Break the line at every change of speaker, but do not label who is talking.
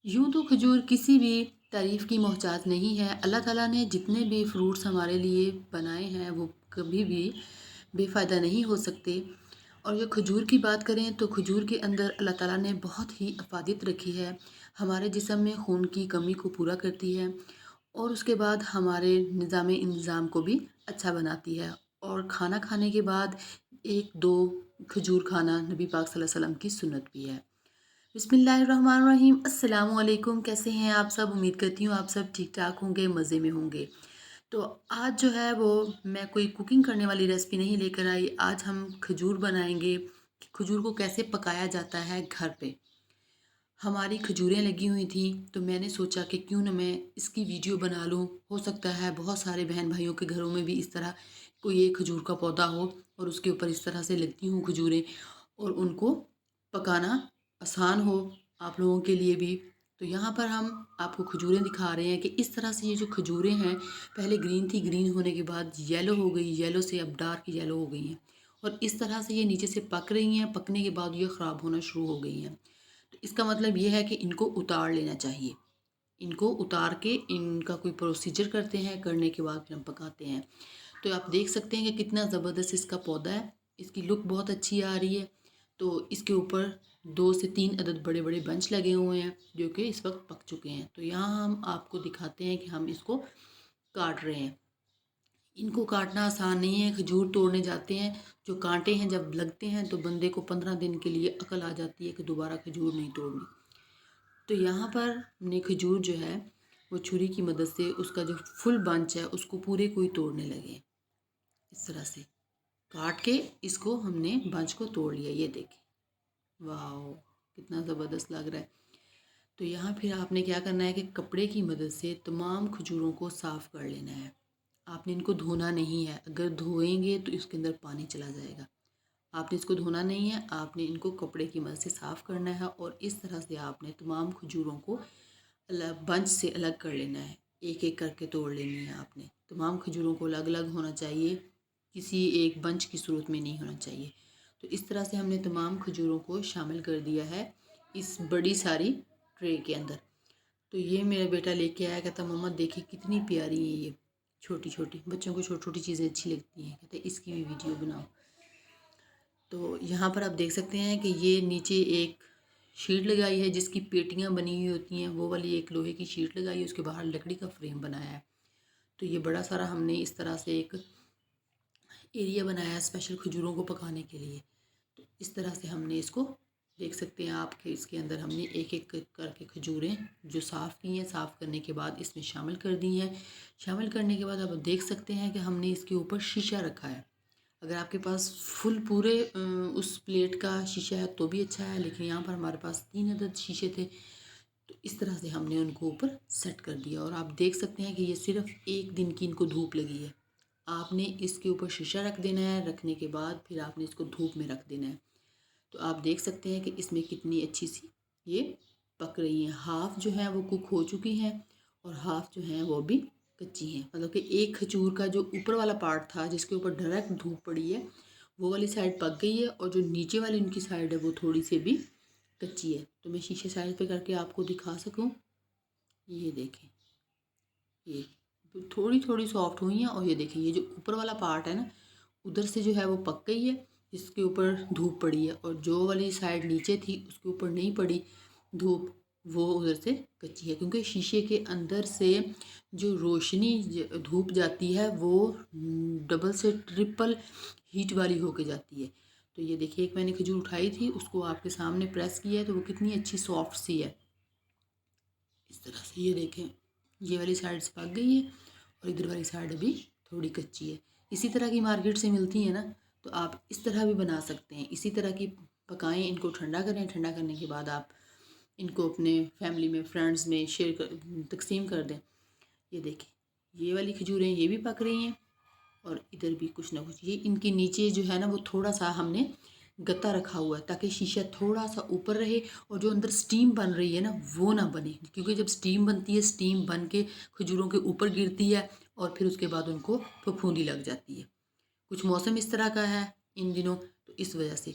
यूँ तो खजूर किसी भी तारीफ़ की मोहताज नहीं है। अल्लाह ताला ने जितने भी फ्रूट्स हमारे लिए बनाए हैं वो कभी भी बेफ़ायदा नहीं हो सकते। और जो खजूर की बात करें तो खजूर के अंदर अल्लाह ताला ने बहुत ही अफ़ादियत रखी है। हमारे जिस्म में खून की कमी को पूरा करती है और उसके बाद हमारे निज़ाम को भी अच्छा बनाती है। और खाना खाने के बाद 1-2 खजूर खाना नबी पाक सल्लल्लाहु अलैहि वसल्लम की सुन्नत भी है। बिस्मिल्लाहिर्रहमानिर्रहीम। अस्सलामु अलैकुम। कैसे हैं आप सब? उम्मीद करती हूँ आप सब ठीक ठाक होंगे, मज़े में होंगे। तो आज जो है वो मैं कोई कुकिंग करने वाली रेसिपी नहीं लेकर आई। आज हम खजूर बनाएंगे कि खजूर को कैसे पकाया जाता है घर पे। हमारी खजूरें लगी हुई थी तो मैंने सोचा कि क्यों ना मैं इसकी वीडियो बना लूँ। हो सकता है बहुत सारे बहन भाइयों के घरों में भी इस तरह कोई एक खजूर का पौधा हो और उसके ऊपर इस तरह से लगती हूँ खजूरें और उनको पकाना आसान हो आप लोगों के लिए भी। तो यहाँ पर हम आपको खजूरें दिखा रहे हैं कि इस तरह से ये जो खजूरें हैं पहले ग्रीन थी, ग्रीन होने के बाद येलो हो गई, येलो से अब डार्क येलो हो गई हैं और इस तरह से ये नीचे से पक रही हैं। पकने के बाद ये ख़राब होना शुरू हो गई हैं। तो इसका मतलब ये है कि इनको उतार लेना चाहिए। इनको उतार के इनका कोई प्रोसीजर करते हैं, करने के बाद फिर हम पकाते हैं। तो आप देख सकते हैं कि कितना ज़बरदस्त इसका पौधा है। इसकी लुक बहुत अच्छी आ रही है। तो इसके ऊपर 2 से 3 अदद बड़े बड़े बंच लगे हुए हैं जो कि इस वक्त पक चुके हैं। तो यहाँ हम आपको दिखाते हैं कि हम इसको काट रहे हैं। इनको काटना आसान नहीं है। खजूर तोड़ने जाते हैं, जो कांटे हैं जब लगते हैं तो बंदे को 15 दिन के लिए अकल आ जाती है कि दोबारा खजूर नहीं तोड़नी। तो यहाँ पर हमने खजूर जो है वो छुरी की मदद से उसका जो फुल बंच है उसको पूरे को ही तोड़ने लगे। इस तरह से काट के इसको हमने बंच को तोड़ लिया। ये देखें, वाह कितना ज़बरदस्त लग रहा है। तो यहाँ फिर आपने क्या करना है कि कपड़े की मदद से तमाम खजूरों को साफ़ कर लेना है। आपने इनको धोना नहीं है। अगर धोएंगे तो इसके अंदर पानी चला जाएगा। आपने इसको धोना नहीं है, आपने इनको कपड़े की मदद से साफ़ करना है और इस तरह से आपने तमाम खजूरों को अलग बंच से अलग कर लेना है। एक एक करके तोड़ लेनी है आपने। तमाम खजूरों को अलग अलग होना चाहिए, किसी एक बंच की सूरत में नहीं होना चाहिए। तो इस तरह से हमने तमाम खजूरों को शामिल कर दिया है इस बड़ी सारी ट्रे के अंदर। तो ये मेरा बेटा लेके आया, कहता मम्मा देखिए कितनी प्यारी है ये छोटी छोटी। बच्चों को छोटी छोटी चीज़ें अच्छी लगती हैं, कहते इसकी भी वीडियो बनाओ। तो यहाँ पर आप देख सकते हैं कि ये नीचे एक शीट लगाई है जिसकी पेटियाँ बनी हुई होती हैं, वो वाली एक लोहे की शीट लगाई है, उसके बाहर लकड़ी का फ्रेम बनाया है। तो ये बड़ा सारा हमने इस तरह से एक एरिया बनाया है स्पेशल खजूरों को पकाने के लिए। तो इस तरह से हमने इसको देख सकते हैं आप कि इसके अंदर हमने एक एक करके खजूरें जो साफ़ की हैं, साफ़ करने के बाद इसमें शामिल कर दी हैं। शामिल करने के बाद आप देख सकते हैं कि हमने इसके ऊपर शीशा रखा है। अगर आपके पास फुल पूरे उस प्लेट का शीशा है तो भी अच्छा है, लेकिन यहाँ पर हमारे पास 3 अदद शीशे थे तो इस तरह से हमने उनको ऊपर सेट कर दिया। और आप देख सकते हैं कि ये सिर्फ 1 दिन की इनको धूप लगी है। आपने इसके ऊपर शीशा रख देना है, रखने के बाद फिर आपने इसको धूप में रख देना है। तो आप देख सकते हैं कि इसमें कितनी अच्छी सी ये पक रही हैं। हाफ़ जो है वो कुक हो चुकी हैं और हाफ़ जो है वो भी कच्ची हैं। मतलब कि एक खजूर का जो ऊपर वाला पार्ट था जिसके ऊपर डायरेक्ट धूप पड़ी है वो वाली साइड पक गई है और जो नीचे वाली उनकी साइड है वो थोड़ी सी भी कच्ची है। तो मैं शीशे साइड पे करके आपको दिखा सकूं, ये देखें, ये थोड़ी थोड़ी सॉफ्ट हुई हैं। और ये देखें ये जो ऊपर वाला पार्ट है ना उधर से जो है वो पक गई है, इसके ऊपर धूप पड़ी है। और जो वाली साइड नीचे थी उसके ऊपर नहीं पड़ी धूप, वो उधर से कच्ची है। क्योंकि शीशे के अंदर से जो रोशनी धूप जाती है वो डबल से ट्रिपल हीट वाली होके जाती है। तो ये देखिए एक मैंने खजूर उठाई थी, उसको आपके सामने प्रेस किया है तो वो कितनी अच्छी सॉफ्ट सी है। इस तरह से ये देखें ये वाली साइड से पक गई है और इधर वाली साइड अभी थोड़ी कच्ची है। इसी तरह की मार्केट से मिलती है ना, तो आप इस तरह भी बना सकते हैं। इसी तरह की पकाएं, इनको ठंडा करें, ठंडा करने के बाद आप इनको अपने फैमिली में, फ्रेंड्स में शेयर कर तकसीम कर दें। ये देखें ये वाली खजूरें ये भी पक रही हैं और इधर भी कुछ ना कुछ। ये इनके नीचे जो है ना वो थोड़ा सा हमने गत्ता रखा हुआ है ताकि शीशा थोड़ा सा ऊपर रहे और जो अंदर स्टीम बन रही है ना वो ना बने। क्योंकि जब स्टीम बनती है, स्टीम बन के खजूरों के ऊपर गिरती है और फिर उसके बाद उनको फफूंदी लग जाती है। कुछ मौसम इस तरह का है इन दिनों, तो इस वजह से।